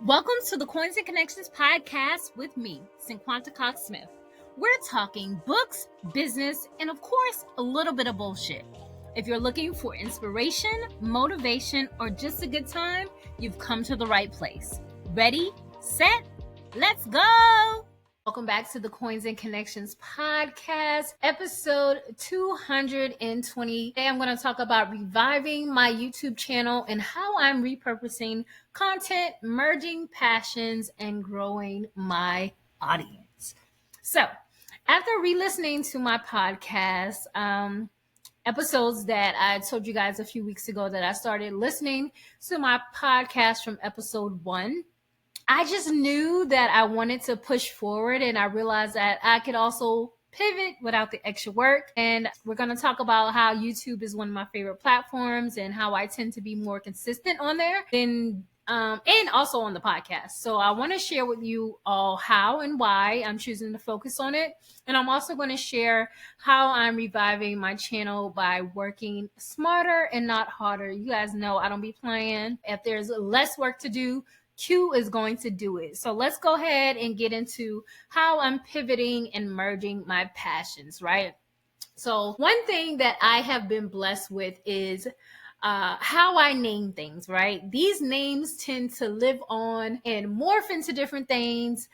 Welcome to the Coins and Connections podcast with me, Cinquanta Cox-Smith. We're talking books, business, and of course, a little bit of bullshit. If you're looking for inspiration, motivation, or just a good time, you've come to the right place. Ready, set, let's go! Welcome back to the Coins and Connections podcast, episode 220. Today I'm going to talk about reviving my YouTube channel and how I'm repurposing content, merging passions, and growing my audience. So, after re-listening to my podcast, episodes that I told you guys a few weeks ago that I started listening to my podcast from episode 1, I just knew that I wanted to push forward, and I realized that I could also pivot without the extra work. And we're going to talk about how YouTube is one of my favorite platforms and how I tend to be more consistent on there and also on the podcast. So I want to share with you all how and why I'm choosing to focus on it. And I'm also going to share how I'm reviving my channel by working smarter and not harder. You guys know I don't be playing. If there's less work to do, Q is going to do it. So let's go ahead and get into how I'm pivoting and merging my passions, right? So one thing that I have been blessed with is how I name things, right? These names tend to live on and morph into different things.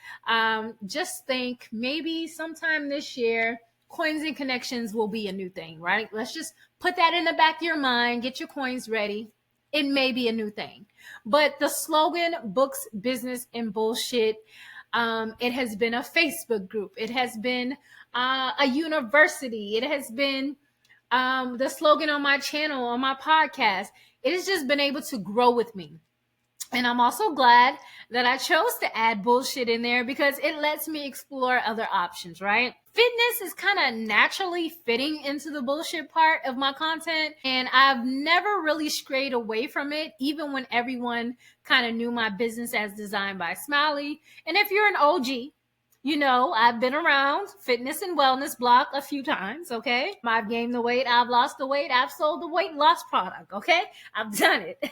Just think maybe sometime this year, Coins and Connections will be a new thing, right? Let's just put that in the back of your mind. Get your coins ready. It may be a new thing. But the slogan, books, business, and bullshit, it has been a Facebook group. It has been a university. It has been the slogan on my channel, on my podcast. It has just been able to grow with me. And I'm also glad that I chose to add bullshit in there because it lets me explore other options, right? Fitness is kind of naturally fitting into the bullshit part of my content. And I've never really strayed away from it, even when everyone kind of knew my business as Designed by Smiley. And if you're an OG, you know, I've been around fitness and wellness block a few times, okay? I've gained the weight, I've lost the weight, I've sold the weight loss product, okay? I've done it.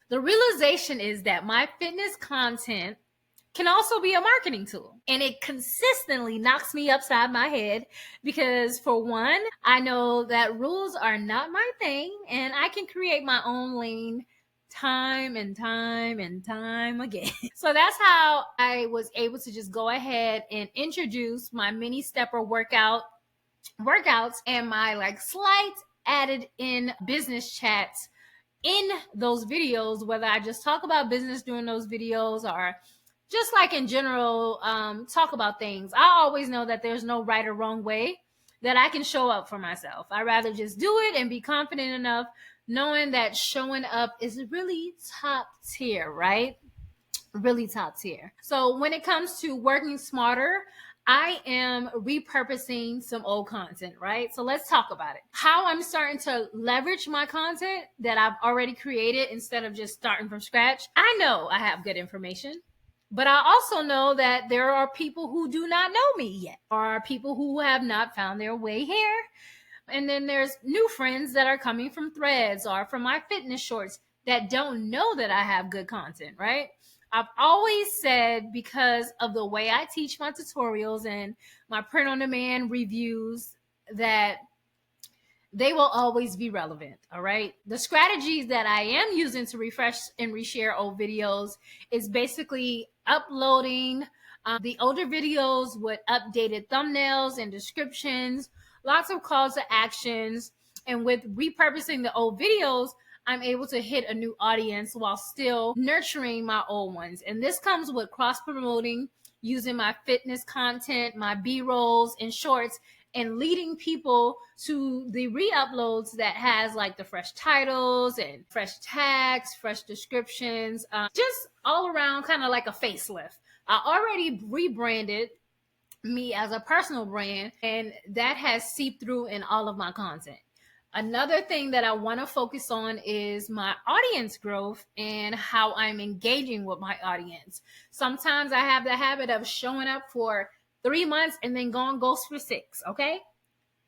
The realization is that my fitness content can also be a marketing tool. And it consistently knocks me upside my head because, for one, I know that rules are not my thing and I can create my own lane time and time and time again. So that's how I was able to just go ahead and introduce my mini stepper workouts and my slight added in business chats in those videos, whether I just talk about business during those videos or just in general, talk about things. I always know that there's no right or wrong way that I can show up for myself. I'd rather just do it and be confident enough knowing that showing up is really top tier, right? Really top tier. So when it comes to working smarter, I am repurposing some old content, right? So let's talk about it. How I'm starting to leverage my content that I've already created instead of just starting from scratch. I know I have good information, but I also know that there are people who do not know me yet, or people who have not found their way here. And then there's new friends that are coming from threads or from my fitness shorts that don't know that I have good content, right? I've always said, because of the way I teach my tutorials and my print on demand reviews, that they will always be relevant. All right. The strategies that I am using to refresh and reshare old videos is basically uploading the older videos with updated thumbnails and descriptions, lots of calls to actions. And with repurposing the old videos, I'm able to hit a new audience while still nurturing my old ones. And this comes with cross-promoting, using my fitness content, my B-rolls and shorts, and leading people to the re-uploads that has the fresh titles and fresh tags, fresh descriptions, just all around kind of like a facelift. I already rebranded me as a personal brand, and that has seeped through in all of my content. Another thing that I want to focus on is my audience growth and how I'm engaging with my audience. Sometimes I have the habit of showing up for 3 months and then going ghost for 6, okay?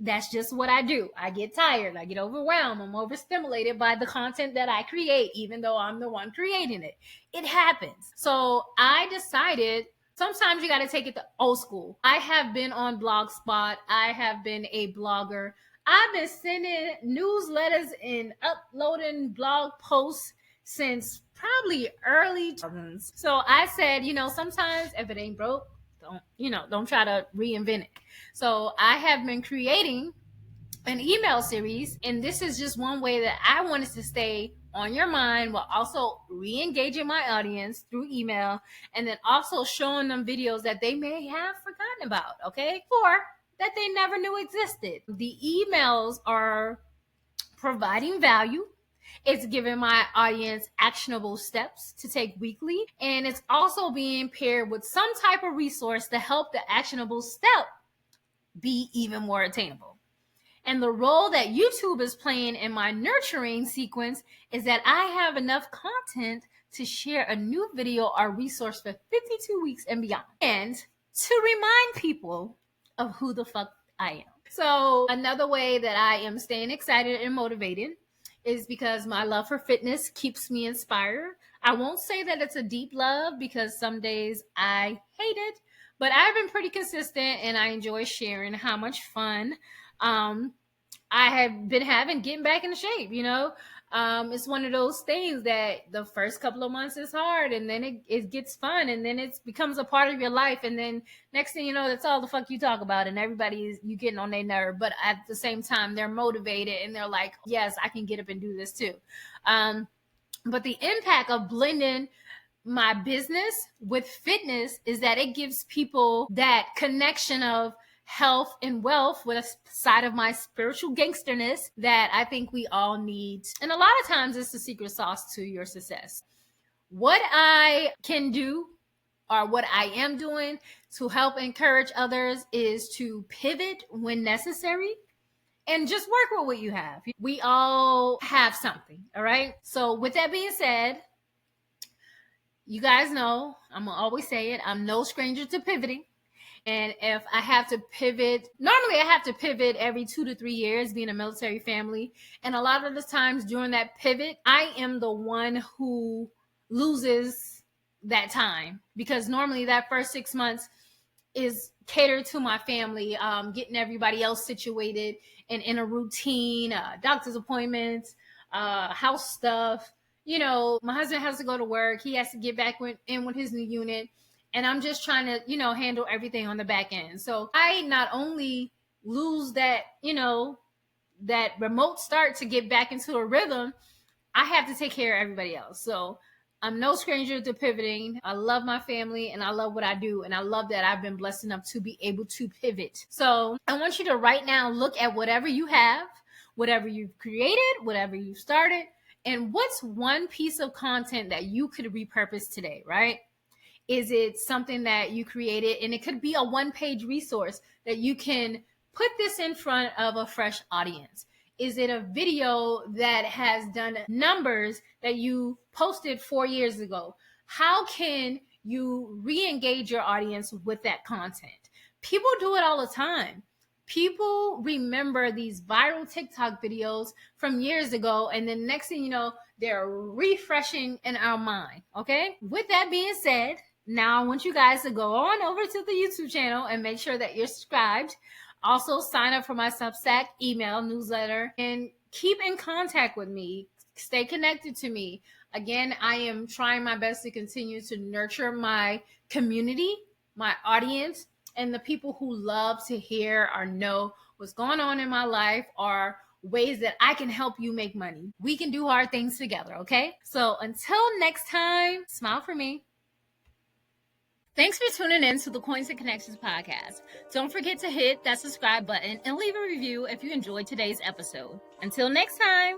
That's just what I do. I get tired. I get overwhelmed. I'm overstimulated by the content that I create, even though I'm the one creating it. It happens. So I decided sometimes you got to take it to old school. I have been on Blogspot. I have been a blogger. I've been sending newsletters and uploading blog posts since probably early 2000s. So I said, sometimes if it ain't broke, don't try to reinvent it. So I have been creating an email series, and this is just one way that I wanted to stay on your mind while also re-engaging my audience through email, and then also showing them videos that they may have forgotten about, okay? Or that they never knew existed. The emails are providing value. It's giving my audience actionable steps to take weekly, and it's also being paired with some type of resource to help the actionable step be even more attainable. And the role that YouTube is playing in my nurturing sequence is that I have enough content to share a new video or resource for 52 weeks and beyond, and to remind people of who the fuck I am. So another way that I am staying excited and motivated is because my love for fitness keeps me inspired. I won't say that it's a deep love because some days I hate it, but I've been pretty consistent and I enjoy sharing how much fun I have been having getting back into shape. It's one of those things that the first couple of months is hard, and then it gets fun, and then it becomes a part of your life, and then next thing you know, that's all the fuck you talk about, and you getting on their nerve, but at the same time, they're motivated, and they're like, yes, I can get up and do this too. But the impact of blending my business with fitness is that it gives people that connection of health and wealth with a side of my spiritual gangsterness that I think we all need. And a lot of times it's the secret sauce to your success. What I can do, or what I am doing to help encourage others, is to pivot when necessary and just work with what you have. We all have something, all right? So with that being said, you guys know, I'm gonna always say it, I'm no stranger to pivoting. And if I have to pivot, normally I have to pivot every 2 to 3 years, being a military family. And a lot of the times during that pivot, I am the one who loses that time, because normally that first 6 months is catered to my family, getting everybody else situated and in a routine, doctor's appointments, house stuff. My husband has to go to work. He has to get back in with his new unit. And I'm just trying to, handle everything on the back end. So I not only lose that, that remote start to get back into a rhythm, I have to take care of everybody else. So I'm no stranger to pivoting. I love my family and I love what I do. And I love that I've been blessed enough to be able to pivot. So I want you to right now look at whatever you have, whatever you've created, whatever you've started, and what's one piece of content that you could repurpose today, right? Is it something that you created? And it could be a 1-page resource that you can put this in front of a fresh audience. Is it a video that has done numbers that you posted 4 years ago? How can you re-engage your audience with that content? People do it all the time. People remember these viral TikTok videos from years ago, and then next thing you know, they're refreshing in our mind, okay? With that being said, now I want you guys to go on over to the YouTube channel and make sure that you're subscribed. Also sign up for my Substack email newsletter and keep in contact with me. Stay connected to me. Again, I am trying my best to continue to nurture my community, my audience, and the people who love to hear or know what's going on in my life, or ways that I can help you make money. We can do hard things together, okay? So until next time, smile for me. Thanks for tuning in to the Coins and Connections podcast. Don't forget to hit that subscribe button and leave a review if you enjoyed today's episode. Until next time.